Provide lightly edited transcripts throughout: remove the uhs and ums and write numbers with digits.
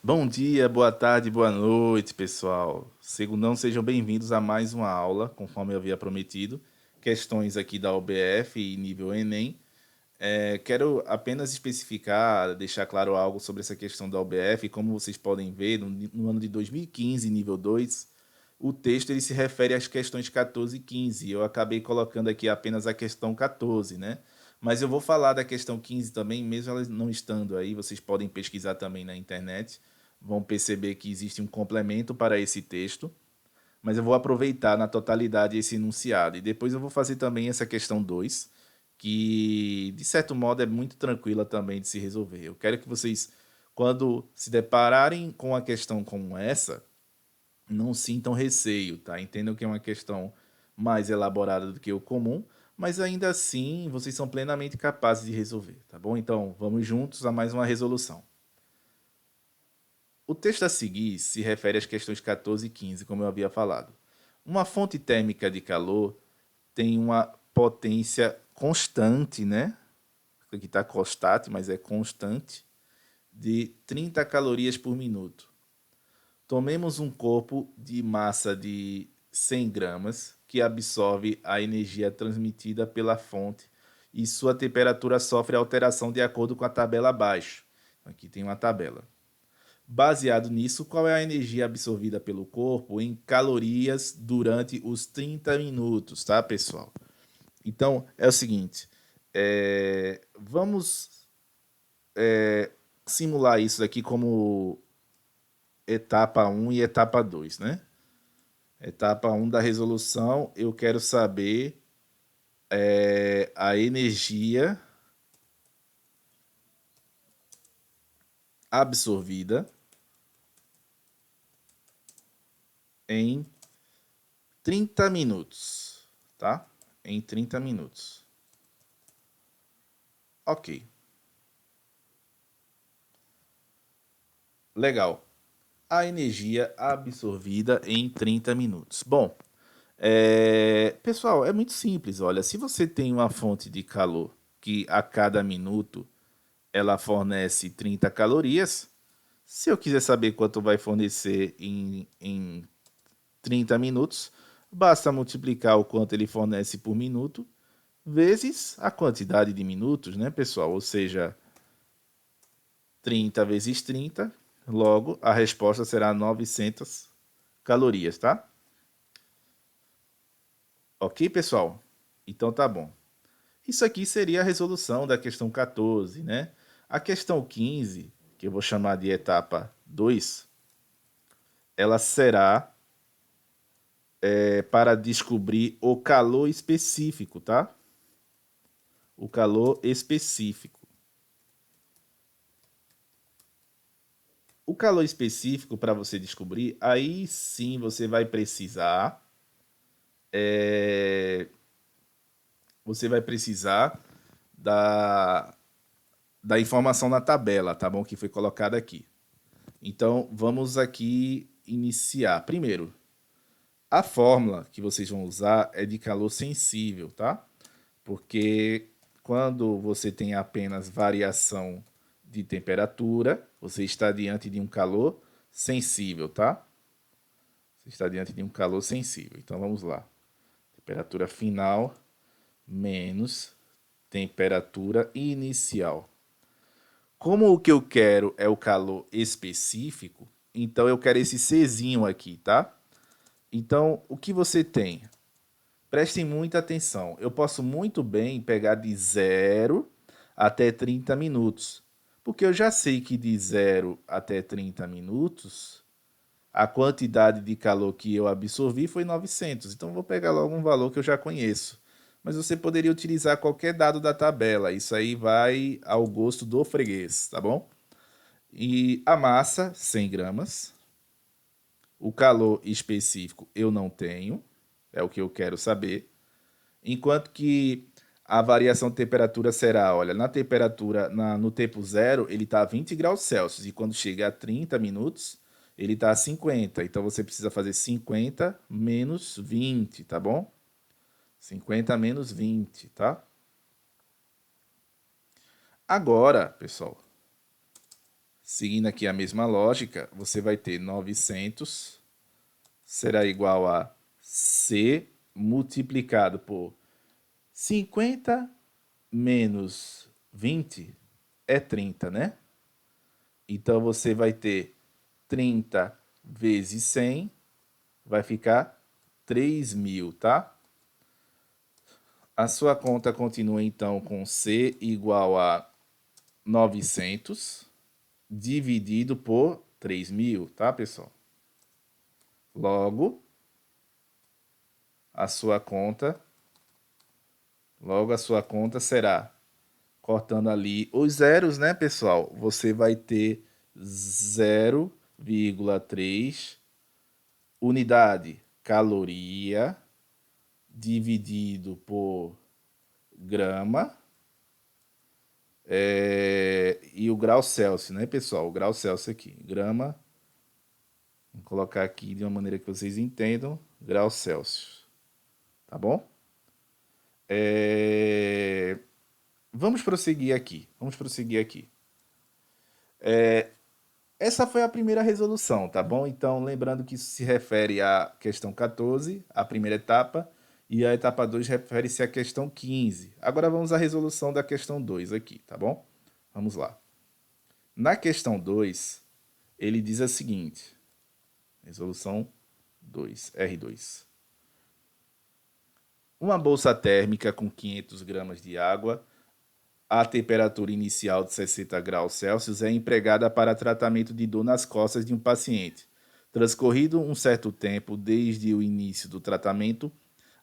Bom dia, boa tarde, boa noite, pessoal. Segundão, sejam bem-vindos a mais uma aula, conforme eu havia prometido. Questões aqui da OBF e nível Enem. Quero apenas especificar, deixar claro algo sobre essa questão da OBF. Como vocês podem ver, no ano de 2015, nível 2, o texto ele se refere às questões 14 e 15. Eu acabei colocando aqui apenas a questão 14, né? Mas eu vou falar da questão 15 também, mesmo ela não estando aí, vocês podem pesquisar também na internet, vão perceber que existe um complemento para esse texto, mas eu vou aproveitar na totalidade esse enunciado. E depois eu vou fazer também essa questão 2, que de certo modo é muito tranquila também de se resolver. Eu quero que vocês, quando se depararem com uma questão como essa, não sintam receio, tá? Entendam que é uma questão mais elaborada do que o comum, mas ainda assim vocês são plenamente capazes de resolver, tá bom? Então, vamos juntos a mais uma resolução. O texto a seguir se refere às questões 14 e 15, como eu havia falado. Uma fonte térmica de calor tem uma potência constante, né? Aqui está constante, mas é constante, de 30 calorias por minuto. Tomemos um corpo de massa de 100 gramas que absorve a energia transmitida pela fonte e sua temperatura sofre alteração de acordo com a tabela abaixo. Aqui tem uma tabela. Baseado nisso, qual é a energia absorvida pelo corpo em calorias durante os 30 minutos, tá, pessoal? Então, é o seguinte, vamos simular isso aqui como etapa um e etapa 2, né? Etapa um da resolução, eu quero saber a energia absorvida em 30 minutos, tá? Em 30 minutos. Ok, legal. A energia absorvida em 30 minutos. Bom, pessoal, é muito simples. Olha, se você tem uma fonte de calor que a cada minuto ela fornece 30 calorias, se eu quiser saber quanto vai fornecer em 30 minutos, basta multiplicar o quanto ele fornece por minuto vezes a quantidade de minutos, né, pessoal? Ou seja, 30 vezes 30, logo a resposta será 900 calorias, tá? Ok, pessoal? Então tá bom. Isso aqui seria a resolução da questão 14, né? A questão 15, que eu vou chamar de etapa 2, ela será para descobrir o calor específico, tá? O calor específico. O calor específico para você descobrir, aí sim você vai precisar, você vai precisar da, da informação na tabela, tá bom? Que foi colocada aqui. Então vamos aqui iniciar. Primeiro, a fórmula que vocês vão usar é de calor sensível, tá? Porque quando você tem apenas variação de temperatura, você está diante de um calor sensível, tá? Você está diante de um calor sensível. Então vamos lá. Temperatura final menos temperatura inicial. Como o que eu quero é o calor específico, então eu quero esse Czinho aqui, tá? Então, o que você tem? Prestem muita atenção. Eu posso muito bem pegar de 0 até 30 minutos. Porque eu já sei que de 0 até 30 minutos, a quantidade de calor que eu absorvi foi 900. Então, eu vou pegar logo um valor que eu já conheço. Mas você poderia utilizar qualquer dado da tabela. Isso aí vai ao gosto do freguês, tá bom? E a massa, 100 gramas. O calor específico eu não tenho. É o que eu quero saber. Enquanto que a variação de temperatura será, olha, na temperatura, no tempo zero, ele está a 20 graus Celsius. E quando chega a 30 minutos, ele está a 50. Então você precisa fazer 50 menos 20, tá bom? 50 menos 20, tá? Agora, pessoal, Seguindo aqui a mesma lógica, você vai ter 900 será igual a C multiplicado por 50 menos 20 é 30, né? Então, você vai ter 30 vezes 100, vai ficar 3.000, tá? A sua conta continua, então, com C igual a 900 dividido por 3.000, tá, pessoal? Logo, a sua conta será, cortando ali os zeros, né, pessoal? Você vai ter 0,3 unidade caloria dividido por grama e o grau Celsius, né, pessoal? O grau Celsius aqui, grama, vou colocar aqui de uma maneira que vocês entendam, grau Celsius, tá bom? Vamos prosseguir aqui. Essa foi a primeira resolução, tá bom? Então, lembrando que isso se refere à questão 14, a primeira etapa, e a etapa 2 refere-se à questão 15. Agora vamos à resolução da questão 2 aqui, tá bom? Vamos lá. Na questão 2, ele diz a seguinte, resolução 2, R2. Uma bolsa térmica com 500 gramas de água a temperatura inicial de 60 graus Celsius é empregada para tratamento de dor nas costas de um paciente. Transcorrido um certo tempo desde o início do tratamento,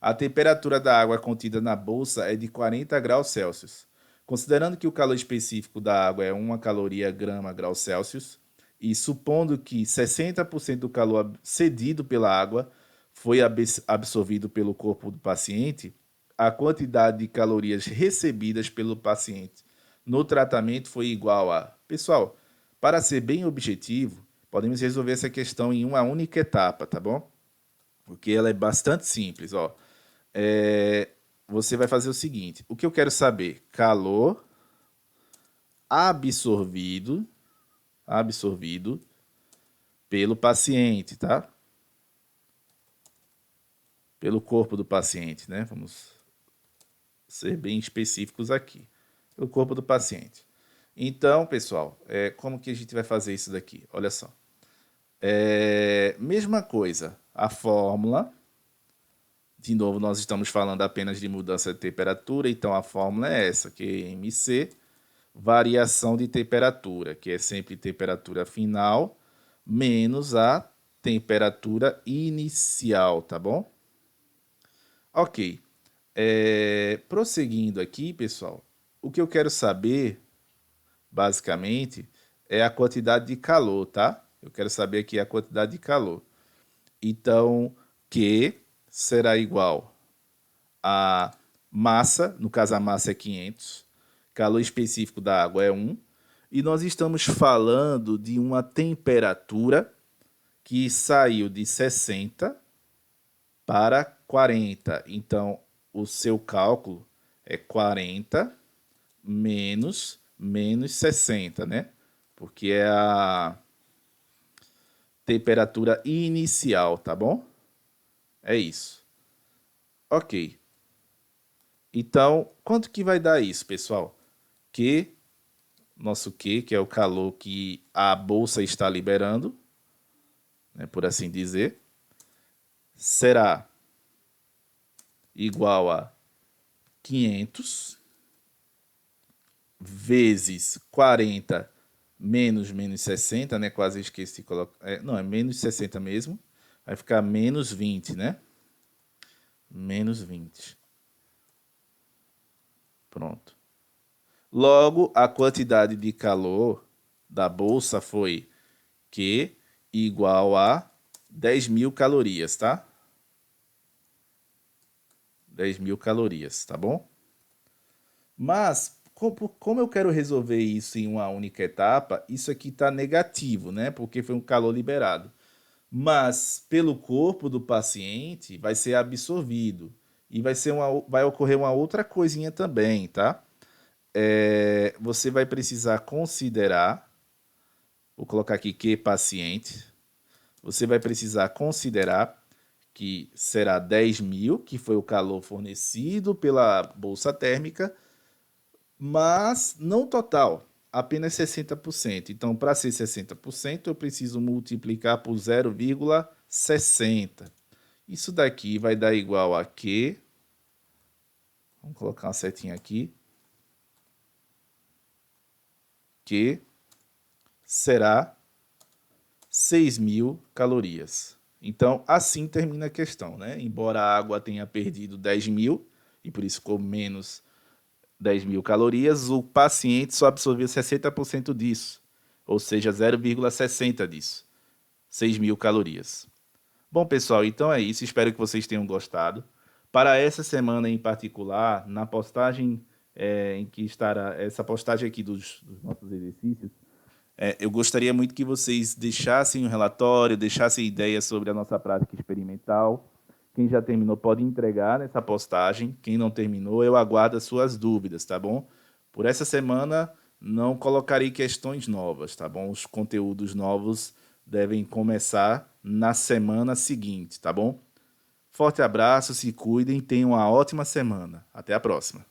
a temperatura da água contida na bolsa é de 40 graus Celsius. Considerando que o calor específico da água é 1 caloria grama grau Celsius, e supondo que 60% do calor cedido pela água foi absorvido pelo corpo do paciente, a quantidade de calorias recebidas pelo paciente no tratamento foi igual a... Pessoal, para ser bem objetivo, podemos resolver essa questão em uma única etapa, tá bom? Porque ela é bastante simples, ó. Você vai fazer o seguinte, o que eu quero saber? Calor absorvido pelo paciente, tá? Pelo corpo do paciente, né? Vamos ser bem específicos aqui. Pelo corpo do paciente. Então, pessoal, como que a gente vai fazer isso daqui? Olha só. Mesma coisa, a fórmula. De novo, nós estamos falando apenas de mudança de temperatura, então a fórmula é essa, QMC, variação de temperatura, que é sempre temperatura final, menos a temperatura inicial, tá bom? Ok. Prosseguindo aqui, pessoal, o que eu quero saber, basicamente, é a quantidade de calor, tá? Eu quero saber aqui a quantidade de calor. Então, Q será igual a massa, no caso a massa é 500, calor específico da água é 1, e nós estamos falando de uma temperatura que saiu de 60 para 40. Então, o seu cálculo é 40 menos 60, né? Porque é a temperatura inicial, tá bom? É isso. Ok. Então, quanto que vai dar isso, pessoal? Nosso Q, que é o calor que a bolsa está liberando, né, por assim dizer, será igual a 500 vezes 40 menos 60, né? Quase esqueci de colocar. Não, é menos 60 mesmo. Vai ficar menos 20, né? Menos 20. Pronto. Logo, a quantidade de calor da bolsa foi Q igual a 10.000 calorias, tá? 10.000 calorias, tá bom? Mas, como eu quero resolver isso em uma única etapa, isso aqui está negativo, né? Porque foi um calor liberado. Mas, pelo corpo do paciente, vai ser absorvido. E vai ocorrer uma outra coisinha também, tá? Você vai precisar considerar Vou colocar aqui Q paciente. Você vai precisar considerar que será 10.000, que foi o calor fornecido pela bolsa térmica, mas não total, apenas 60%. Então, para ser 60%, eu preciso multiplicar por 0,60. Isso daqui vai dar igual a Q. Vamos colocar uma setinha aqui. Que será 6.000 calorias. Então, assim termina a questão, né? Embora a água tenha perdido 10.000, e por isso ficou menos 10.000 calorias, o paciente só absorveu 60% disso, ou seja, 0,60 disso, 6.000 calorias. Bom, pessoal, então é isso. Espero que vocês tenham gostado. Para essa semana em particular, na postagem em que estará essa postagem aqui dos nossos exercícios, eu gostaria muito que vocês deixassem um relatório, deixassem ideias sobre a nossa prática experimental. Quem já terminou pode entregar nessa postagem. Quem não terminou, eu aguardo as suas dúvidas, tá bom? Por essa semana, não colocarei questões novas, tá bom? Os conteúdos novos devem começar na semana seguinte, tá bom? Forte abraço, se cuidem, tenham uma ótima semana. Até a próxima.